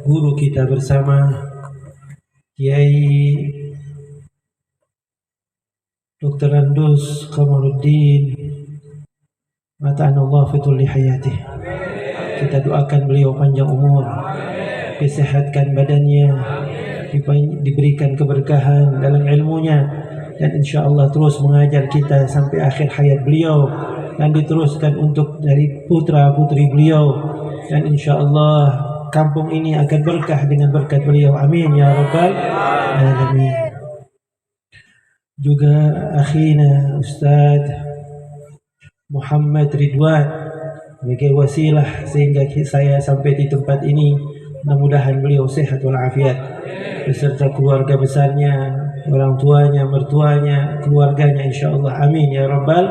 guru kita bersama Kiai Dr. Andus Kamaluddin Mata'anallah fitulli hayatih. Kita doakan beliau panjang umur, disehatkan badannya, diberikan keberkahan dalam ilmunya, dan insya Allah terus mengajar kita sampai akhir hayat beliau, dan diteruskan untuk dari putra putri beliau, dan insya Allah kampung ini akan berkah dengan berkat beliau. Amin ya rabbal alamin. Juga akhina Ustaz Muhammad Ridwan sebagai wasilah sehingga saya sampai di tempat ini. Mudah-mudahan beliau sehat walafiat beserta keluarga besarnya, orang tuanya, mertuanya, keluarganya insyaallah. Amin ya rabbal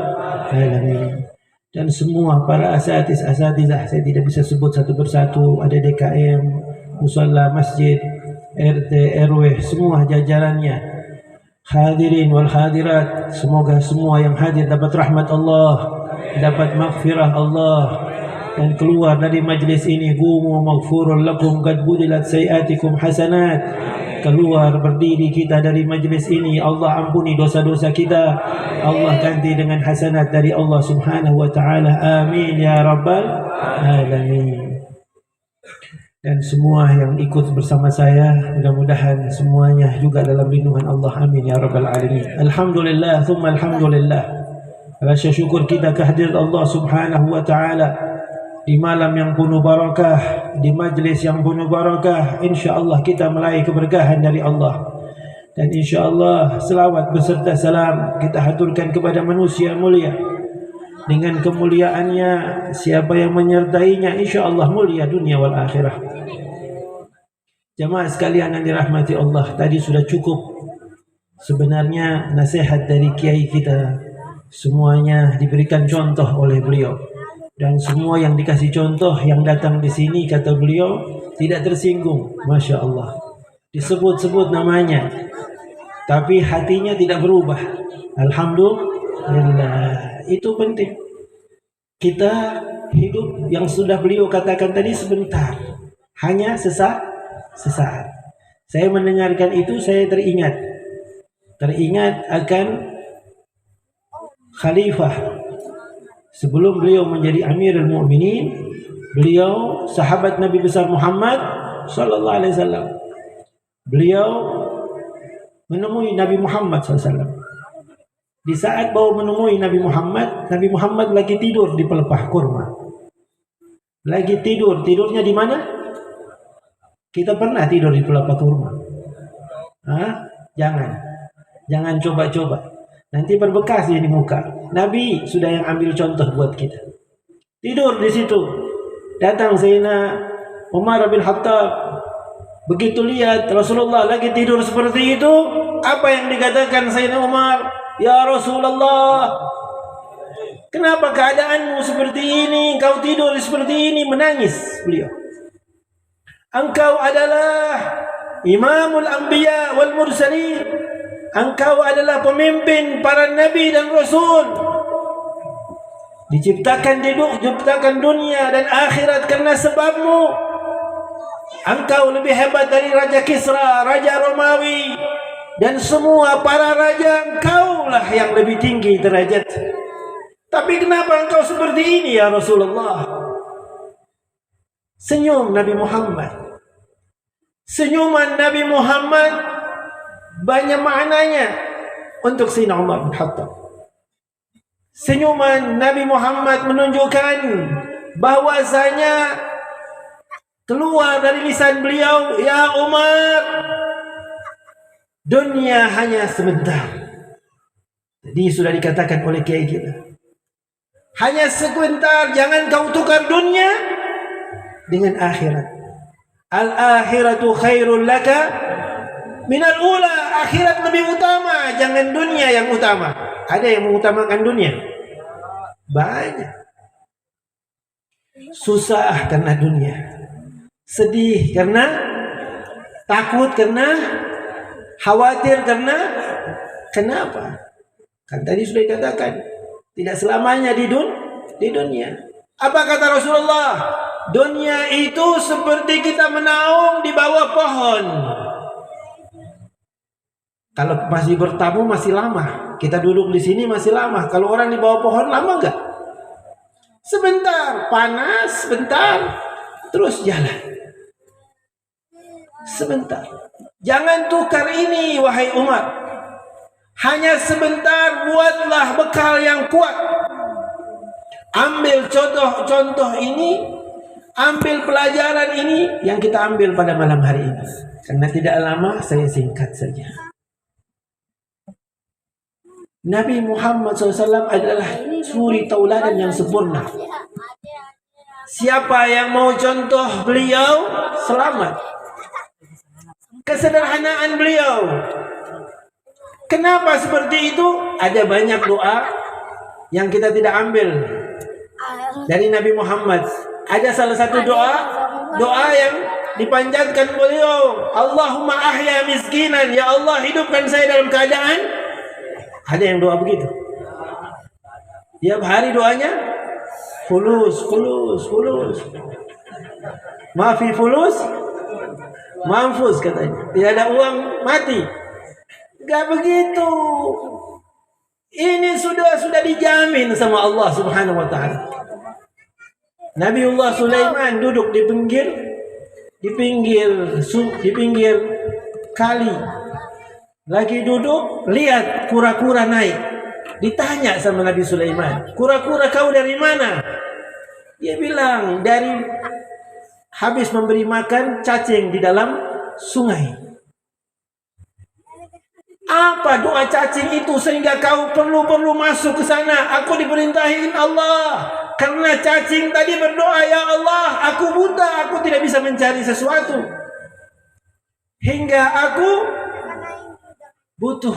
alamin. Dan semua para asatidzah, saya tidak bisa sebut satu persatu, ada DKM, musalla, masjid, RT, RW, semua jajarannya, hadirin wal hadirat, semoga semua yang hadir dapat rahmat Allah, dapat maghfirah Allah, dan keluar dari majlis ini gumu maghfurun lakum qad budilat sayiatikum hasanat. Keluar berdiri kita dari majlis ini, Allah ampuni dosa-dosa kita, Allah ganti dengan hasanat dari Allah subhanahu wa ta'ala. Amin ya rabbal alamin. Dan semua yang ikut bersama saya, mudah-mudahan semuanya juga dalam lindungan Allah. Amin ya rabbal alamin. Alhamdulillah, thumma alhamdulillah. Rasa syukur kita kehadirat Allah subhanahu wa ta'ala di malam yang penuh barakah, di majlis yang penuh barakah. InsyaAllah kita meraih keberkahan dari Allah. Dan insyaAllah selawat beserta salam kita haturkan kepada manusia mulia. Dengan kemuliaannya, siapa yang menyertainya insyaAllah mulia dunia wal akhirah. Jamaah sekalian yang dirahmati Allah, tadi sudah cukup sebenarnya nasihat dari kiai kita. Semuanya diberikan contoh oleh beliau. Dan semua yang dikasih contoh yang datang di sini, kata beliau, tidak tersinggung. Masya Allah. Disebut-sebut namanya, tapi hatinya tidak berubah. Alhamdulillah. Itu penting. Kita hidup yang sudah beliau katakan tadi sebentar, hanya sesaat. Saya mendengarkan itu, saya teringat akan khalifah. Sebelum beliau menjadi Amirul Mukminin, beliau sahabat Nabi besar Muhammad sallallahu alaihi wasallam. Beliau menemui Nabi Muhammad sallallahu alaihi wasallam. Di saat baru menemui Nabi Muhammad lagi tidur di pelepah kurma. Lagi tidur, tidurnya di mana? Kita pernah tidur di pelepah kurma? Jangan coba-coba. Nanti berbekas di muka. Nabi sudah yang ambil contoh buat kita. Tidur di situ. Datang Sayyidina Umar bin Khattab. Begitu lihat Rasulullah lagi tidur seperti itu, apa yang dikatakan Sayyidina Umar? Ya Rasulullah, kenapa keadaanmu seperti ini? Engkau tidur seperti ini. Menangis beliau. Engkau adalah Imamul Anbiya wal Mursalin. Engkau adalah pemimpin para nabi dan rasul. Diciptakan dunia dan akhirat karena sebabmu. Engkau lebih hebat dari Raja Kisra, Raja Romawi, dan semua para raja. Engkaulah yang lebih tinggi derajat. Tapi kenapa engkau seperti ini ya Rasulullah? Senyum Nabi Muhammad. Senyuman Nabi Muhammad banyak maknanya untuk Sayyidina Umar bin Khattab. Senyuman Nabi Muhammad menunjukkan bahwasanya keluar dari lisan beliau, ya Umar, dunia hanya sebentar. Jadi sudah dikatakan oleh kiai kita, hanya sebentar, jangan kau tukar dunia dengan akhirat. Al-akhiratu khairul laka minal ula. Akhirat lebih utama, jangan dunia yang utama. Ada yang mengutamakan dunia? Banyak. Susah karena dunia, sedih karena, takut karena, khawatir karena. Kenapa? Kan tadi sudah dikatakan tidak selamanya di dunia. Apa kata Rasulullah? Dunia itu seperti kita menaung di bawah pohon. Kalau masih bertamu masih lama. Kita duduk di sini masih lama. Kalau orang di bawah pohon lama enggak? Sebentar, panas, sebentar, terus jalan. Sebentar. Jangan tukar ini, wahai umat. Hanya sebentar, buatlah bekal yang kuat. Ambil contoh ini, ambil pelajaran ini yang kita ambil pada malam hari ini. Karena tidak lama, saya singkat saja. Nabi Muhammad SAW adalah suri tauladan yang sempurna. Siapa yang mau contoh beliau, selamat. Kesederhanaan beliau. Kenapa seperti itu? Ada banyak doa yang kita tidak ambil dari Nabi Muhammad. Ada salah satu doa yang dipanjatkan beliau. Allahumma ahya miskinan. Ya Allah, hidupkan saya dalam keadaan. Ada yang doa begitu. Tiap hari doanya fulus. Mafi fulus, mampus katanya. Tidak ada uang, mati. Gak begitu. Ini sudah dijamin sama Allah Subhanahu wa taala. Nabiullah Sulaiman duduk di pinggir kali. Lagi duduk, lihat kura-kura naik. Ditanya sama Nabi Sulaiman, "Kura-kura kau dari mana?" Dia bilang, "Dari habis memberi makan cacing di dalam sungai." Apa doa cacing itu sehingga kau perlu masuk ke sana? Aku diperintahin Allah. Karena cacing tadi berdoa, "Ya Allah, aku buta, aku tidak bisa mencari sesuatu. Hingga aku butuh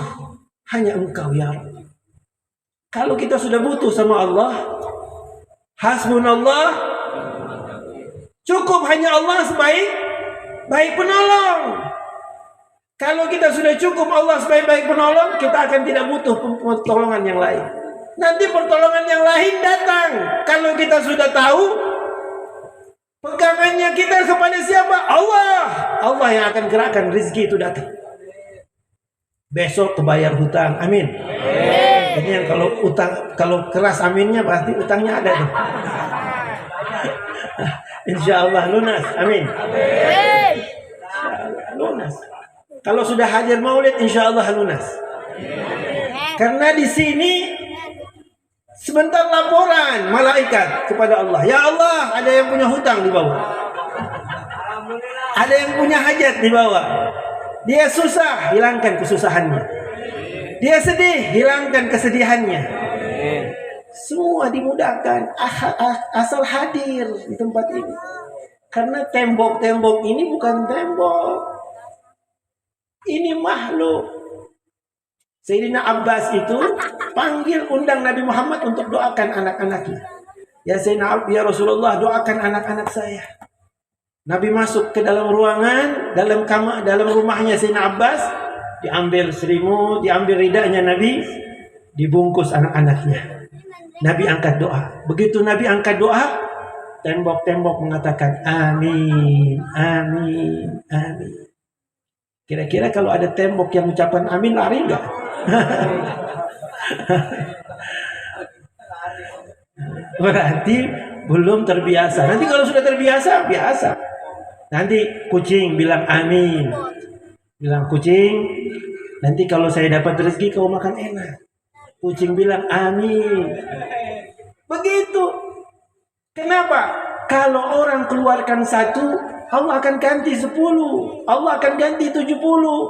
hanya Engkau, ya Allah." Kalau kita sudah butuh sama Allah, hasbunallah, cukup hanya Allah sebaik penolong. Kalau kita sudah cukup Allah sebaik penolong, kita akan tidak butuh pertolongan yang lain. Nanti pertolongan yang lain datang. Kalau kita sudah tahu, pegangannya kita kepada siapa? Allah. Allah yang akan gerakkan rezeki itu datang. Besok kebayar hutang, amin. Jadi yang kalau keras aminnya pasti utangnya ada tuh. Insya Allah lunas, amin. Lunas. Kalau sudah hadir maulid, insya Allah lunas. Karena di sini sebentar laporan malaikat kepada Allah. Ya Allah, ada yang punya hutang di bawah. Ada yang punya hajat di bawah. Dia susah, hilangkan kesusahannya. Dia sedih, hilangkan kesedihannya. Semua dimudahkan asal hadir di tempat ini. Karena tembok-tembok ini bukan tembok. Ini makhluk. Sayyidina Abbas itu panggil undang Nabi Muhammad untuk doakan anak-anaknya. Ya ya Rasulullah, doakan anak-anak saya. Nabi masuk ke dalam ruangan, dalam rumahnya Sayyidina Abbas, diambil selimut, diambil ridanya Nabi, dibungkus anak-anaknya. Nabi angkat doa. Begitu Nabi angkat doa, tembok-tembok mengatakan amin, amin, amin. Kira-kira kalau ada tembok yang ucapan amin, lari enggak? Berarti belum terbiasa. Nanti kalau sudah terbiasa, biasa. Nanti kucing bilang amin. Bilang kucing, nanti kalau saya dapat rezeki kau makan enak. Kucing bilang amin. Begitu. Kenapa? Kalau orang keluarkan satu, Allah akan ganti 10, Allah akan ganti 70,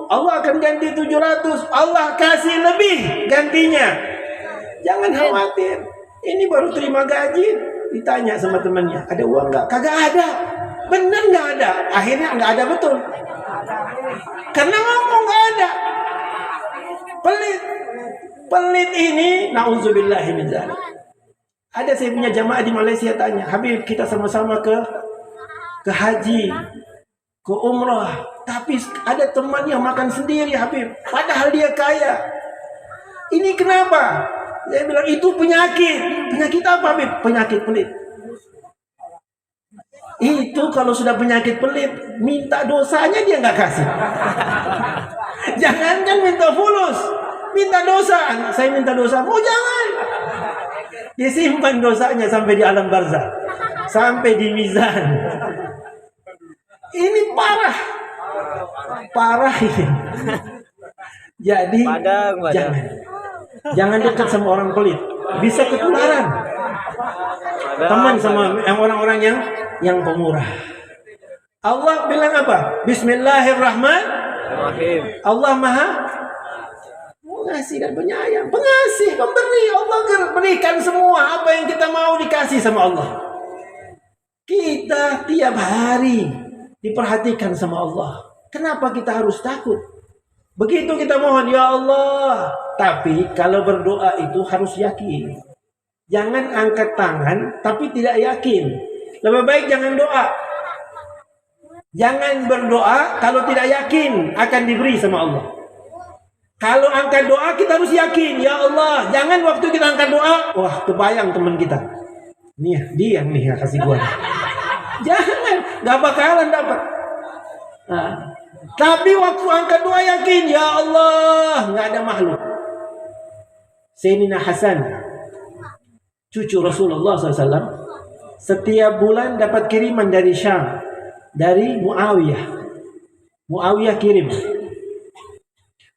Allah akan ganti 700, Allah kasih lebih gantinya. Jangan khawatir. Ini baru terima gaji, ditanya sama temannya, ada uang nggak? Kagak ada. Bener nggak ada? Akhirnya nggak ada betul. Karena ngomong nggak ada. Pelit ini, na'udzubillahi min dzalik. Ada saya punya jamaah di Malaysia tanya, Habib, kita sama-sama ke haji, ke umrah, tapi ada teman yang makan sendiri, Habib, padahal dia kaya. Ini kenapa? Saya bilang itu penyakit. Penyakit apa, Habib? Penyakit pelit. Itu kalau sudah penyakit pelit, minta dosanya dia nggak kasih. Jangan minta fulus, minta dosa. Saya minta dosa, jangan. Disimpan dosanya sampai di alam barzah, sampai di mizan. Ini parah ini. Jadi jangan dekat sama orang pelit, bisa ketularan. Teman sama orang-orang yang pemurah. Allah bilang apa? Bismillahirrahmanirrahim. Allah Maha Pengasih dan Penyayang, pengasih, pemberi. Allah berikan semua apa yang kita mau, dikasih sama Allah. Kita tiap hari diperhatikan sama Allah. Kenapa kita harus takut? Begitu kita mohon, ya Allah. Tapi kalau berdoa itu harus yakin. Jangan angkat tangan tapi tidak yakin. Lebih baik jangan doa. Jangan berdoa kalau tidak yakin akan diberi sama Allah. Kalau angkat doa kita harus yakin, ya Allah. Jangan waktu kita angkat doa, wah kebayang teman kita. Nih dia nih yang kasih gua. Jangan, gak bakalan dapat. Nah, tapi waktu angkat doa yakin, ya Allah, nggak ada makhluk. Sayyidina Hasan, cucu Rasulullah SAW, setiap bulan dapat kiriman dari Syam, dari Muawiyah. Muawiyah kirim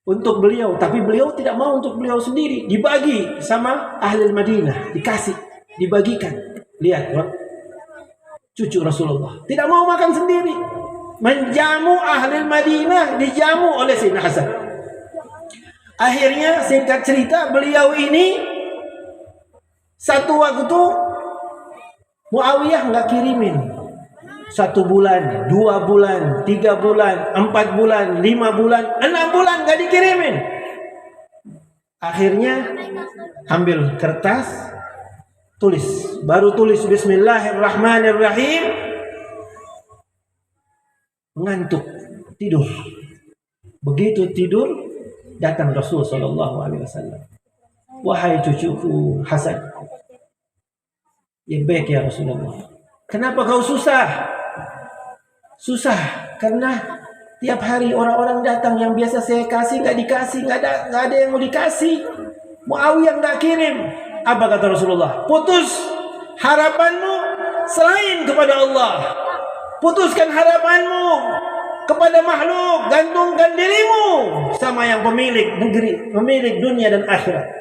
untuk beliau, tapi beliau tidak mau untuk beliau sendiri, dibagi sama ahli Madinah, dibagikan. Lihat, cucu Rasulullah tidak mau makan sendiri, menjamu ahli Madinah, dijamu oleh Sayyidina Hasan. Akhirnya singkat cerita, beliau ini satu waktu Muawiyah nggak kirimin. 1 bulan, 2 bulan, 3 bulan, 4 bulan, 5 bulan, 6 bulan nggak dikirimin. Akhirnya ambil kertas, baru tulis Bismillahirrahmanirrahim. Mengantuk, tidur. Begitu tidur, datang Rasul Shallallahu Alaihi Wasallam. Wahai cucuku Hasan, ya baik ya Rasulullah. Kenapa kau susah? Susah karena tiap hari orang-orang datang yang biasa saya kasih nggak dikasih, nggak ada yang mau dikasih. Muawiyah nggak kirim. Apa kata Rasulullah? Putus harapanmu selain kepada Allah. Putuskan harapanmu kepada makhluk, gantungkan dirimu sama yang pemilik negeri, pemilik dunia dan akhirat.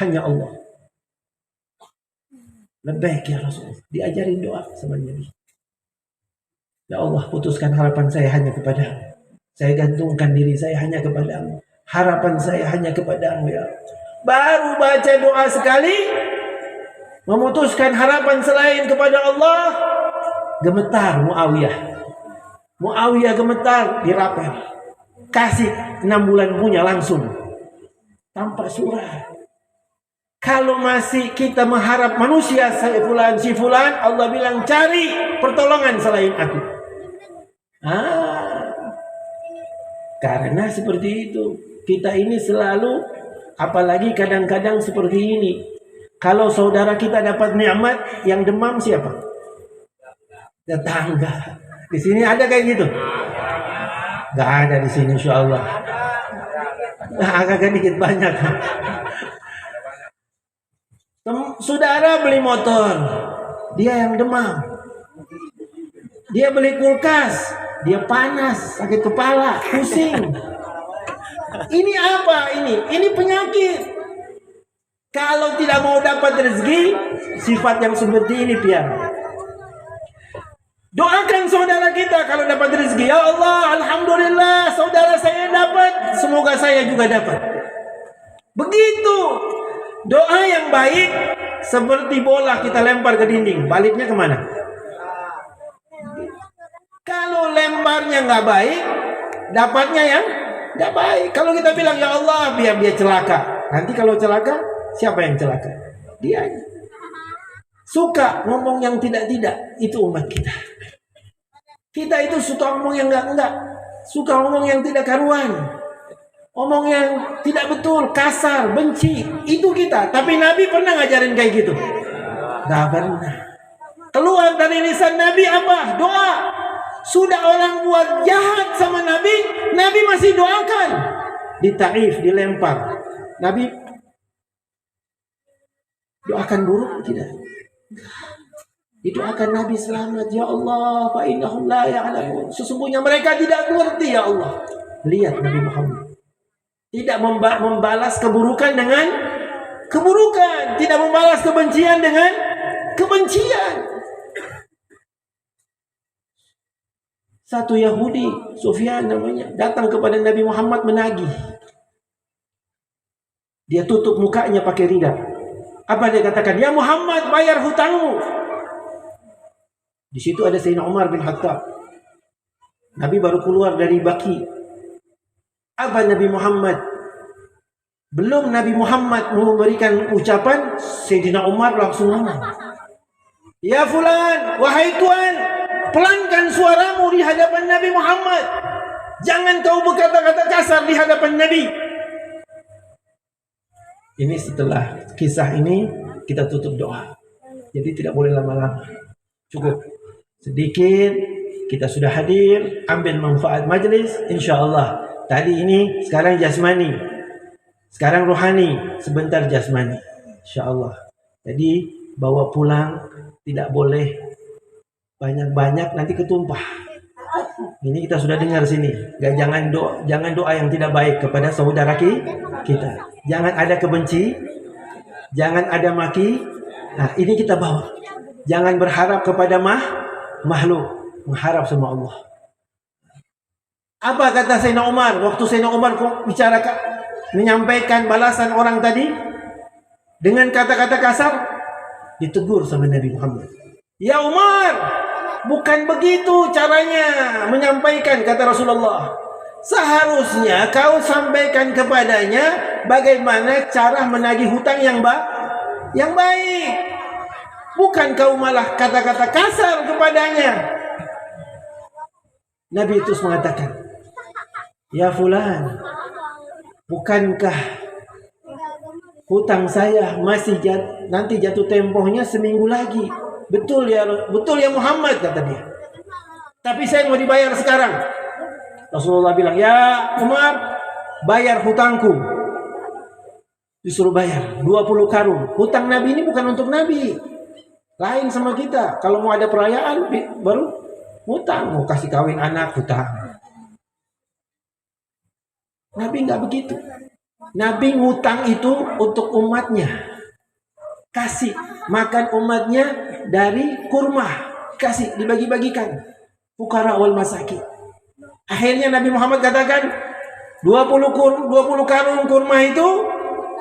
Hanya Allah. Lebih ya Rasulullah. Diajarin doa sama Nabi. Ya Allah, putuskan harapan saya hanya kepadamu. Saya gantungkan diri saya hanya kepadamu. Harapan saya hanya kepadamu ya Allah. Baru baca doa sekali, memutuskan harapan selain kepada Allah, gemetar Muawiyah. Muawiyah gemetar, dirapel. Kasih 6 bulan punya langsung. Tanpa surat. Kalau masih kita mengharap manusia si fulan, Allah bilang cari pertolongan selain aku. Karena seperti itu. Kita ini selalu, apalagi kadang-kadang seperti ini. Kalau saudara kita dapat nikmat, yang demam siapa? Tetangga. Di sini ada kayak gitu? Gak ada di sini, insya Allah. Agak dikit banyak. Saudara beli motor, dia yang demam. Dia beli kulkas, dia panas, sakit kepala, pusing. Ini apa ini? Ini penyakit. Kalau tidak mau dapat rezeki, sifat yang seperti ini piara. Doakan saudara kita kalau dapat rezeki. Ya Allah, alhamdulillah saudara saya dapat, semoga saya juga dapat. Begitu. Doa yang baik seperti bola kita lempar ke dinding, baliknya kemana? Kalau lemparnya nggak baik, dapatnya yang nggak baik. Kalau kita bilang ya Allah biar dia celaka, nanti kalau celaka siapa yang celaka? Dia. Suka ngomong yang tidak-tidak, itu umat kita. Kita itu suka ngomong yang enggak, suka ngomong yang tidak karuan, ngomong yang tidak betul, kasar, benci, itu kita. Tapi Nabi pernah ngajarin kayak gitu? Nggak pernah. Keluar dari lisan Nabi apa? Doa. Sudah orang buat jahat sama Nabi, Nabi masih doakan. Di Taif dilempar, Nabi doakan buruk tidak? Didoakan Nabi selamat, ya Allah, fa innahum la ya'lamun. Sesungguhnya mereka tidak mengerti, ya Allah. Lihat Nabi Muhammad tidak membalas keburukan dengan keburukan, tidak membalas kebencian dengan kebencian. Satu Yahudi, Sufyan namanya, datang kepada Nabi Muhammad menagih. Dia tutup mukanya pakai rida. Apa dia katakan? Ya Muhammad, bayar hutangmu. Di situ ada Sayyidina Umar bin Khattab. Nabi baru keluar dari Baki. Apa Nabi Muhammad? Belum Nabi Muhammad memberikan ucapan, Sayyidina Umar langsung ngomong. Ya fulan, wahai tuan, pelankan suaramu di hadapan Nabi Muhammad. Jangan kau berkata-kata kasar di hadapan Nabi. Ini setelah kisah ini kita tutup doa. Jadi tidak boleh lama-lama. Cukup sedikit kita sudah hadir, ambil manfaat majlis, insyaallah. Tadi ini, sekarang jasmani, sekarang rohani, sebentar jasmani, insyaallah. Jadi bawa pulang, tidak boleh banyak-banyak, nanti ketumpah. Ini kita sudah dengar sini. Jangan doa yang tidak baik kepada saudara kita. Jangan ada kebenci, jangan ada maki. Nah, ini kita bawa. Jangan berharap kepada makhluk, mengharap sama Allah. Apa kata Sayyidina Umar waktu Sayyidina Umar bicara menyampaikan balasan orang tadi dengan kata-kata kasar? Ditegur sama Nabi Muhammad. Ya Umar, bukan begitu caranya menyampaikan, kata Rasulullah. Seharusnya kau sampaikan kepadanya bagaimana cara menagih hutang yang baik. Bukan kau malah kata-kata kasar kepadanya. Nabi terus mengatakan, ya fulan, bukankah hutang saya masih nanti jatuh tempohnya seminggu lagi? Betul ya Muhammad, kata dia. Tapi saya mau dibayar sekarang. Rasulullah bilang, ya Umar, bayar hutangku. Disuruh bayar 20 karung. Hutang Nabi ini bukan untuk Nabi. Lain sama kita. Kalau mau ada perayaan baru hutang, mau kasih kawin anak hutang. Nabi nggak begitu. Nabi ngutang itu untuk umatnya. Kasih makan umatnya dari kurma, kasih dibagi-bagikan fuqara wal masakin. Akhirnya Nabi Muhammad katakan 20 karung kurma itu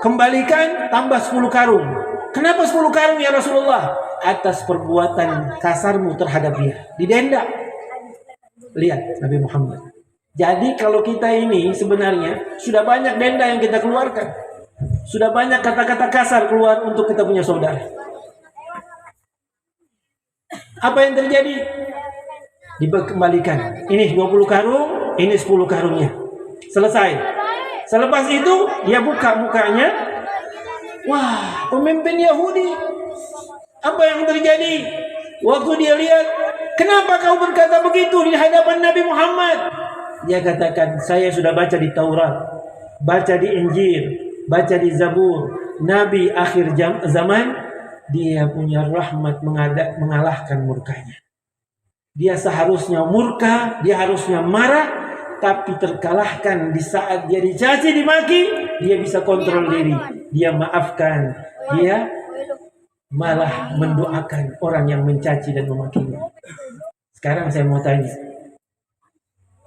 kembalikan, tambah 10 karung. Kenapa 10 karung ya Rasulullah? Atas perbuatan kasarmu terhadap dia, didenda. Lihat Nabi Muhammad. Jadi kalau kita ini sebenarnya sudah banyak denda yang kita keluarkan. Sudah banyak kata-kata kasar keluar untuk kita punya saudara. Apa yang terjadi? Dikembalikan. Ini 20 karung, ini 10 karungnya. Selesai. Selepas itu dia buka mukanya. Wah, pemimpin Yahudi. Apa yang terjadi? Waktu dia lihat, kenapa kau berkata begitu di hadapan Nabi Muhammad? Dia katakan, saya sudah baca di Taurat, baca di Injil, baca di Zabur. Nabi akhir zaman, dia punya rahmat mengalahkan murkanya. Dia seharusnya murka, dia harusnya marah, tapi terkalahkan di saat dia dicaci, dimaki, dia bisa kontrol diri. Dia maafkan, dia malah mendoakan orang yang mencaci dan memakinya. Sekarang saya mau tanya,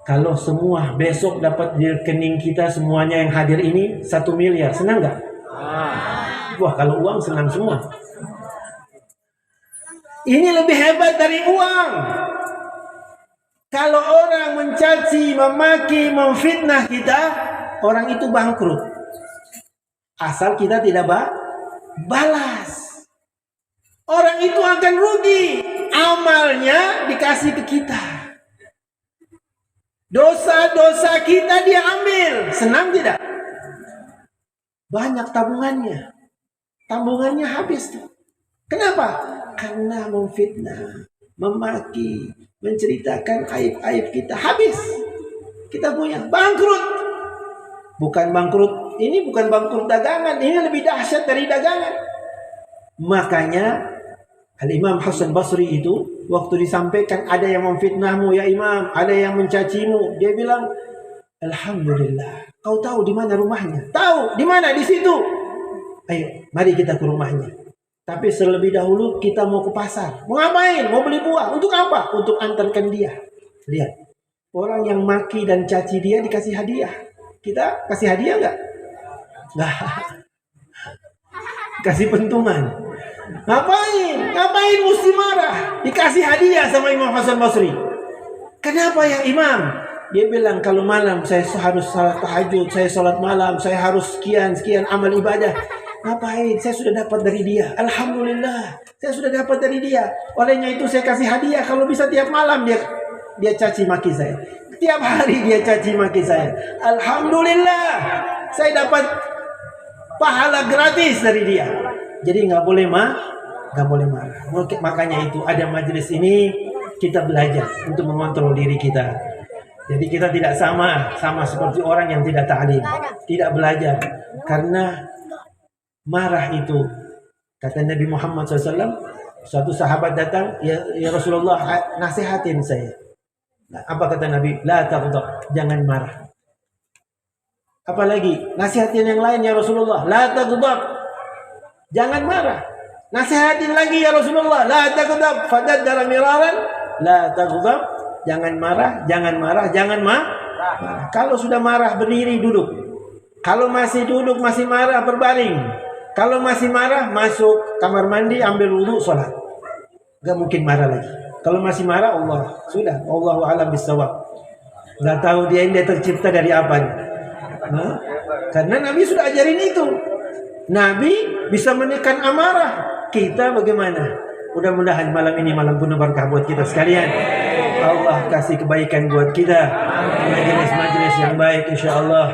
kalau semua besok dapat di rekening kita semuanya yang hadir ini 1 miliar, senang nggak? Wah, kalau uang senang semua. Ini lebih hebat dari uang. Kalau orang mencaci, memaki, memfitnah kita, orang itu bangkrut. Asal kita tidak balas. Orang itu akan rugi. Amalnya dikasih ke kita. Dosa-dosa kita dia ambil. Senang tidak? Banyak tabungannya. Tabungannya habis tuh. Kenapa? karena memfitnah, memaki, menceritakan aib-aib kita, habis kita punya bangkrut. Bukan bangkrut, ini bukan bangkrut dagangan, ini lebih dahsyat dari dagangan. Makanya Al-Imam Hasan Basri itu waktu disampaikan ada yang memfitnahmu ya Imam, ada yang mencacimu, dia bilang, alhamdulillah, kau tahu di mana rumahnya? Tahu di mana? Di situ. Ayo, mari kita ke rumahnya. Tapi terlebih dahulu kita mau ke pasar. Mau ngapain? Mau beli buah. Untuk apa? Untuk antarkan dia. Lihat, orang yang maki dan caci dia dikasih hadiah. Kita kasih hadiah nggak? Nggak. Kasih pentungan. Ngapain? Ngapain mesti marah? Dikasih hadiah sama Imam Hasan Basri. Kenapa ya Imam? Dia bilang kalau malam saya harus salat tahajud, saya salat malam, saya harus sekian amal ibadah. Ngapain? Saya sudah dapat dari dia. Alhamdulillah, saya sudah dapat dari dia. Olehnya itu saya kasih hadiah. Kalau bisa tiap malam dia caci maki saya. Tiap hari dia caci maki saya. Alhamdulillah, saya dapat pahala gratis dari dia. Jadi nggak boleh marah. Makanya itu ada majelis ini kita belajar untuk mengontrol diri kita. Jadi kita tidak sama seperti orang yang tidak ta'lim, tidak belajar. Karena marah itu, kata Nabi Muhammad SAW, suatu sahabat datang, ya Rasulullah nasihatin saya. Nah, apa kata Nabi? La taghdab, jangan marah. Apalagi nasihatin yang lain ya Rasulullah, la taghdab, jangan marah. Nasihatin lagi ya Rasulullah, la taghdab, fadaddara miraran, la taghdab, jangan marah. Kalau sudah marah berdiri duduk. Kalau masih duduk masih marah berbaring. Kalau masih marah masuk kamar mandi ambil wudu sholat. Gak mungkin marah lagi. Kalau masih marah Allahu a'lam bissawab. Gak tahu dia tercipta dari apa. Karena Nabi sudah ajarin itu. Nabi bisa menekan amarah. Kita bagaimana? Mudah-mudahan malam ini malam penuh berkah buat kita sekalian. Allah kasih kebaikan buat kita. Majelis-majelis yang baik insyaallah.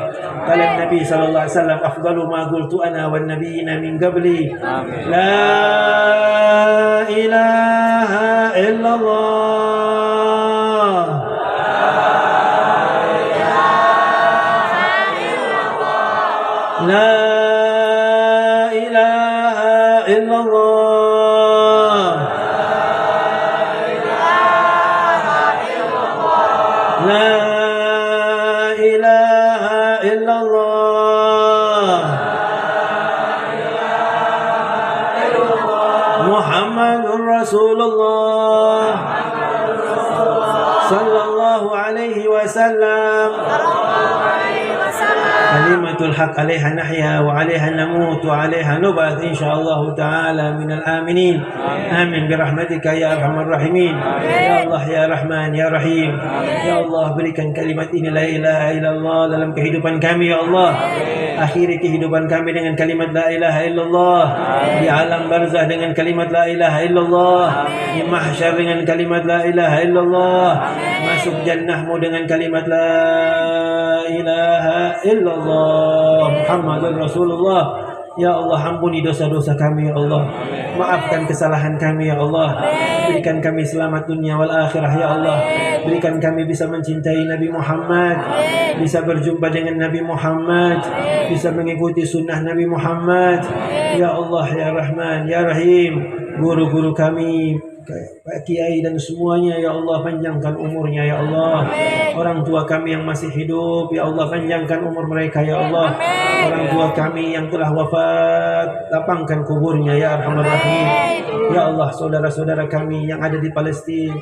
Kala Nabi sallallahu alaihi wasallam, afdalu ma qultu ana wan nabiyina min qabli. La ilaha illallah. La ilaha illallah. La ilaha illallah. Muhammadur Rasulullah sallallahu alaihi wasallam. Kalimatul haq alaiha nahya wa alaiha namut wa alaiha nubat insyaallah ta'ala minal aminin. Amin birahmatika ya arhamar rahimin. Ya Allah ya Rahman ya Rahim. Ya Allah berikan kalimat ini la ilaha illallah dalam kehidupan kami ya Allah. Akhiri kehidupan kami dengan kalimat la ilaha illallah. Di alam barzah dengan kalimat la ilaha illallah. Di mahsyar dengan kalimat la ilaha illallah. Masuk jannahmu dengan kalimat la ilaha illallah Muhammadur Rasulullah. Ya Allah ampuni dosa-dosa kami ya Allah. Maafkan kesalahan kami ya Allah. Berikan kami selamat dunia wal akhirah ya Allah. Berikan kami bisa mencintai Nabi Muhammad, bisa berjumpa dengan Nabi Muhammad, bisa mengikuti sunnah Nabi Muhammad. Ya Allah ya Rahman ya Rahim. Guru-guru kami, Pak Kiai dan semuanya ya Allah panjangkan umurnya ya Allah. Orang tua kami yang masih hidup ya Allah panjangkan umur mereka ya Allah. Orang tua kami yang telah wafat lapangkan kuburnya ya Arhamar Rahim. Ya Allah saudara-saudara kami yang ada di Palestina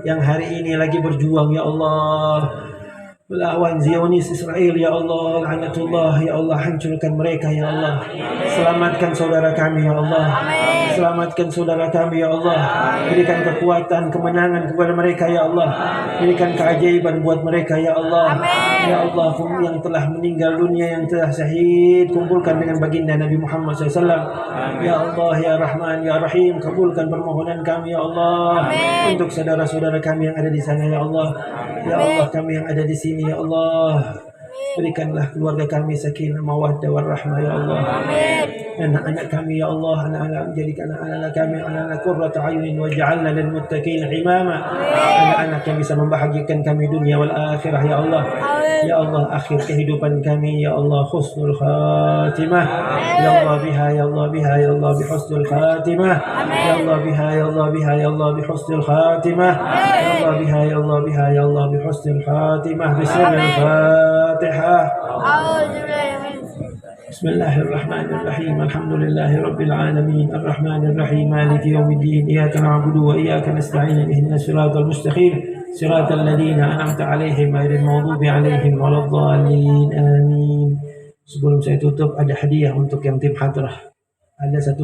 yang hari ini lagi berjuang ya Allah melawan Zionis Israel ya Allah, laknatullah ya Allah, hancurkan mereka ya Allah. Selamatkan saudara kami ya Allah. Selamatkan saudara kami ya Allah. Berikan kekuatan, kemenangan kepada mereka ya Allah. Berikan keajaiban buat mereka ya Allah. Ya Allah yang telah meninggal dunia, yang telah syahid, kumpulkan dengan baginda Nabi Muhammad SAW. Ya Allah ya Rahman ya Rahim, kabulkan permohonan kami ya Allah. Untuk saudara-saudara kami yang ada di sana ya Allah. Ya Allah kami yang ada di sini ya Allah, berikanlah keluarga kami sakinah mawaddah warahmah ya Allah. Amin. anak-anak kami ya Allah, anak-anak menjadikan anak-anak kami anak-anak qurrata ayunin waj'alna lil muttaqin imama. Anak-anak yang bisa membahagiakan kami dunia wal akhirah ya Allah. Ya Allah, akhir kehidupan kami ya Allah husnul khatimah. Ya Allah biha ya Allah biha ya Allah bi husnul khatimah. Ya Allah biha ya Allah biha ya Allah bi husnul khatimah. Ya Allah biha ya Allah biha ya Allah bi husnul khatimah. Bismillahil Fatihah. بسم الله الرحمن الرحيم الحمد لله رب العالمين الرحمن الرحيم مالك يوم الدين إياك نعبد وإياك نستعين اهدنا الصراط المستقيم صراط الذين أنعمت عليهم غير المغضوب عليهم ولا الضالين آمين. Sebelum saya tutup ada hadiah untuk yang tim hadrah. Ada satu